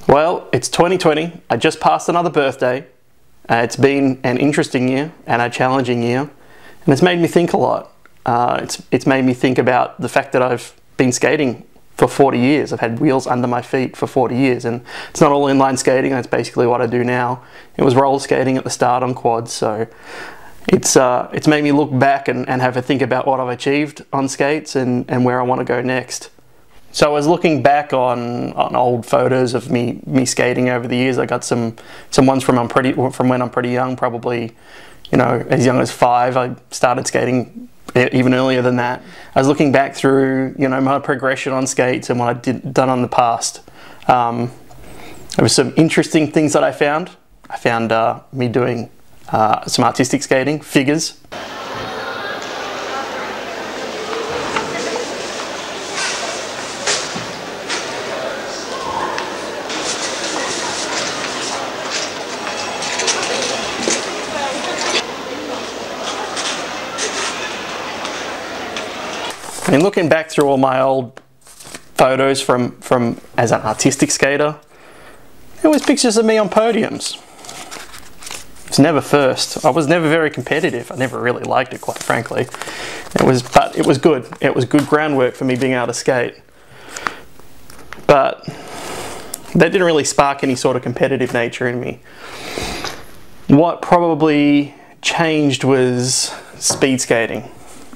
Well, it's 2020. I just passed another birthday. It's been an interesting year and a challenging year, and it's made me think a lot. It's made me think about the fact that I've been skating for 40 years. I've had wheels under my feet for 40 years, and it's not all inline skating. That's basically what I do now. It was roller skating at the start on quads, so it's made me look back and have a think about what I've achieved on skates and where I want to go next. So I was looking back on old photos of me skating over the years. I got some ones from when I'm pretty young, probably, you know, as young as 5. I started skating even earlier than that. I was looking back through, you know, my progression on skates and what done on the past. There were some interesting things that I found. I found me doing some artistic skating, figures. I mean, looking back through all my old photos from as an artistic skater, there was pictures of me on podiums. It was never first. I was never very competitive. I never really liked it, quite frankly. But it was good. It was good groundwork for me being able to skate. But that didn't really spark any sort of competitive nature in me. What probably changed was speed skating.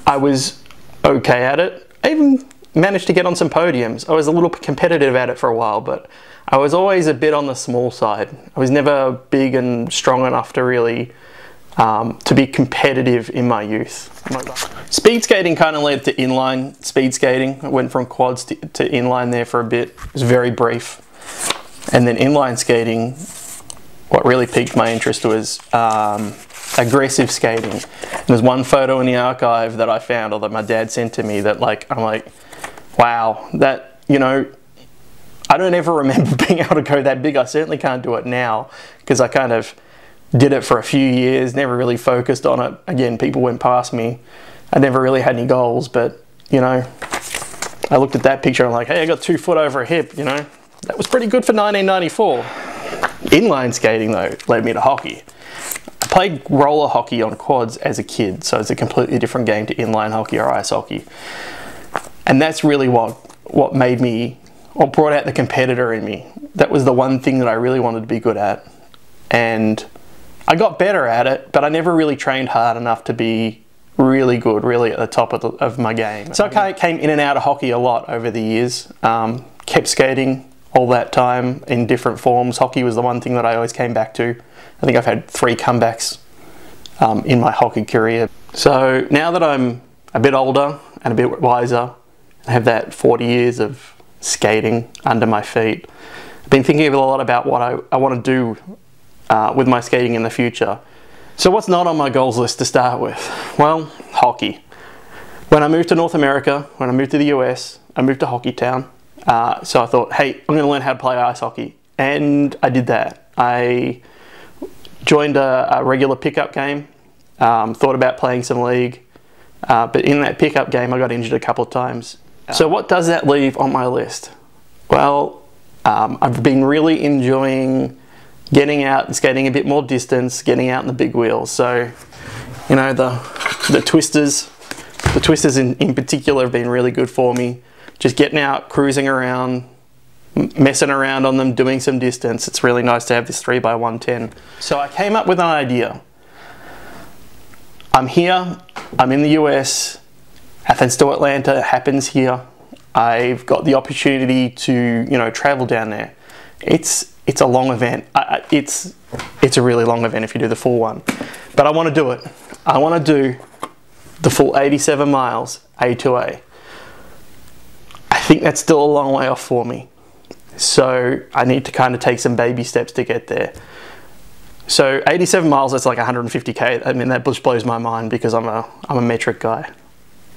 I was okay at it. I even managed to get on some podiums. I was a little competitive at it for a while, but I was always a bit on the small side. I was never big and strong enough to really to be competitive in my youth. Speed skating kind of led to inline speed skating. I went from quads to inline there for a bit. It was very brief. And then inline skating, what really piqued my interest was aggressive skating. There's one photo in the archive that I found, or that my dad sent to me, that I'm like, wow, that, you know, I don't ever remember being able to go that big. I certainly can't do it now, because I kind of did it for a few years, never really focused on it. Again, people went past me. I never really had any goals, but, you know, I looked at that picture and I'm like, hey, I got 2 foot over a hip, you know. That was pretty good for 1994. Inline skating, though, led me to hockey. I played roller hockey on quads as a kid, so it's a completely different game to inline hockey or ice hockey. And that's really what made me, or brought out the competitor in me. That was the one thing that I really wanted to be good at. And I got better at it, but I never really trained hard enough to be really good, really at the top of my game. So I came in and out of hockey a lot over the years. Kept skating all that time in different forms. Hockey was the one thing that I always came back to. I think I've had 3 comebacks in my hockey career. So now that I'm a bit older and a bit wiser, I have that 40 years of skating under my feet. I've been thinking a lot about what I want to do with my skating in the future. So what's not on my goals list to start with? Well, hockey. When I moved to North America, when I moved to the US, I moved to Hockey Town. So I thought, hey, I'm going to learn how to play ice hockey. And I did that. I joined a regular pickup game, thought about playing some league, but in that pickup game I got injured a couple of times. So what does that leave on my list? Well, I've been really enjoying getting out and skating a bit more distance, getting out in the big wheels. So, you know, the twisters in particular have been really good for me. Just getting out, cruising around, messing around on them, doing some distance. It's really nice to have this 3x110. So I came up with an idea. I'm here, I'm in the US, Athens to Atlanta happens here. I've got the opportunity to, you know, travel down there. It's a long event. It's a really long event if you do the full one. But I want to do it. I want to do the full 87 miles, A to A. I think that's still a long way off for me. So I need to kind of take some baby steps to get there. So 87 miles, that's like 150K. I mean, that just blows my mind because I'm a metric guy.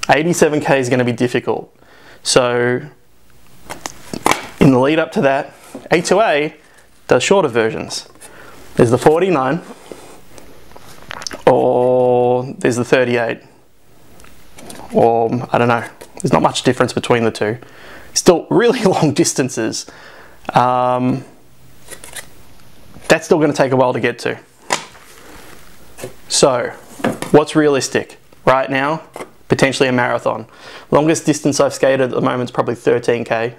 87K is going to be difficult. So in the lead up to that, A2A does shorter versions. There's the 49, or there's the 38, or I don't know. There's not much difference between the two. Still really long distances. that's still going to take a while to get to. So, what's realistic? Right now, potentially a marathon. Longest distance I've skated at the moment is probably 13k.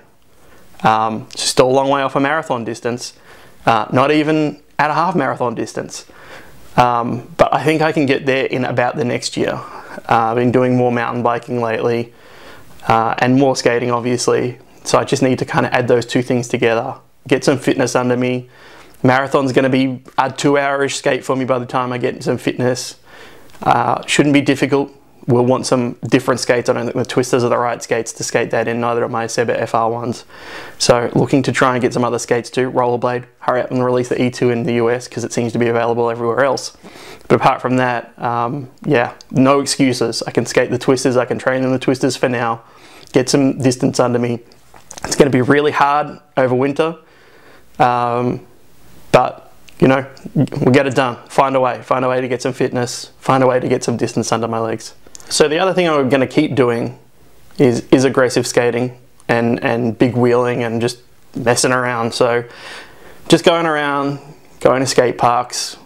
Still a long way off a marathon distance. Not even at a half marathon distance. But I think I can get there in about the next year. I've been doing more mountain biking lately and more skating, obviously. So I just need to kind of add those two things together, get some fitness under me. Marathon's going to be a 2-hour-ish skate for me by the time I get some fitness. Shouldn't be difficult. We'll want some different skates. I don't think the Twisters are the right skates to skate that in, neither are my Seba FR ones. So looking to try and get some other skates too. Rollerblade, hurry up and release the E2 in the US because it seems to be available everywhere else. But apart from that, yeah, no excuses. I can skate the Twisters, I can train in the Twisters for now, get some distance under me. It's going to be really hard over winter, but you know, we'll get it done. Find a way to get some fitness, find a way to get some distance under my legs. So the other thing I'm going to keep doing is aggressive skating and big wheeling and just messing around. So just going around, going to skate parks.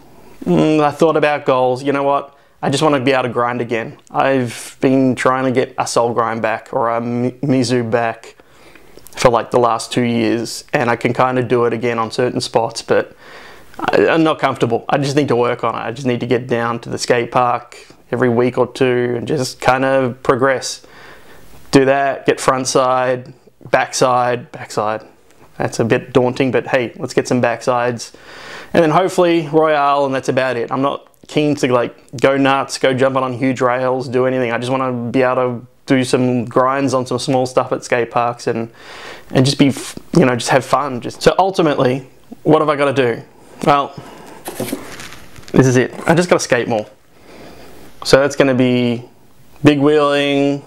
I thought about goals. You know what? I just want to be able to grind again. I've been trying to get a soul grind back or a Mizu back for like the last 2 years, and I can kind of do it again on certain spots, but I'm not comfortable. I just need to work on it. I just need to get down to the skate park every week or two and just kind of progress. Do that, get front side, backside. That's a bit daunting, but hey, let's get some backsides. And then hopefully Royale, and that's about it. I'm not keen to like go nuts, go jumping on huge rails, do anything. I just want to be able to do some grinds on some small stuff at skate parks and just be, you know, just have fun. So ultimately, what have I got to do? Well, this is it. I just got to skate more. So that's going to be big wheeling,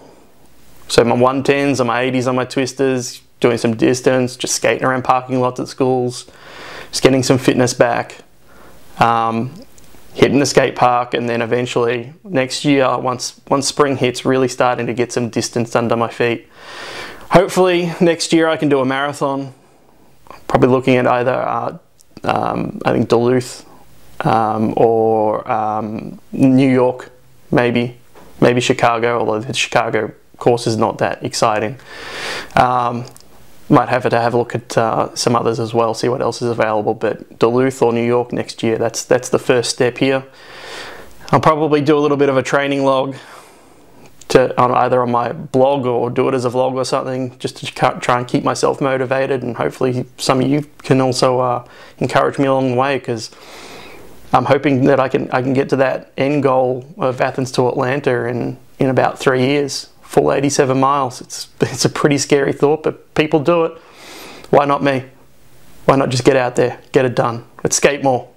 so my 110s and my 80s on my Twisters, doing some distance, just skating around parking lots at schools, just getting some fitness back, hitting the skate park, and then eventually next year, once spring hits, really starting to get some distance under my feet. Hopefully next year I can do a marathon, probably looking at either I think Duluth or New York, maybe Chicago, although the Chicago course is not that exciting. Might have to have a look at some others as well, see what else is available, but Duluth or New York next year, that's the first step here. I'll probably do a little bit of a training log either on my blog or do it as a vlog or something, just to try and keep myself motivated, and hopefully some of you can also encourage me along the way, because I'm hoping that I can get to that end goal of Athens to Atlanta in about 3 years, full 87 miles. It's a pretty scary thought, but people do it. Why not me? Why not just get out there, get it done? Let's skate more.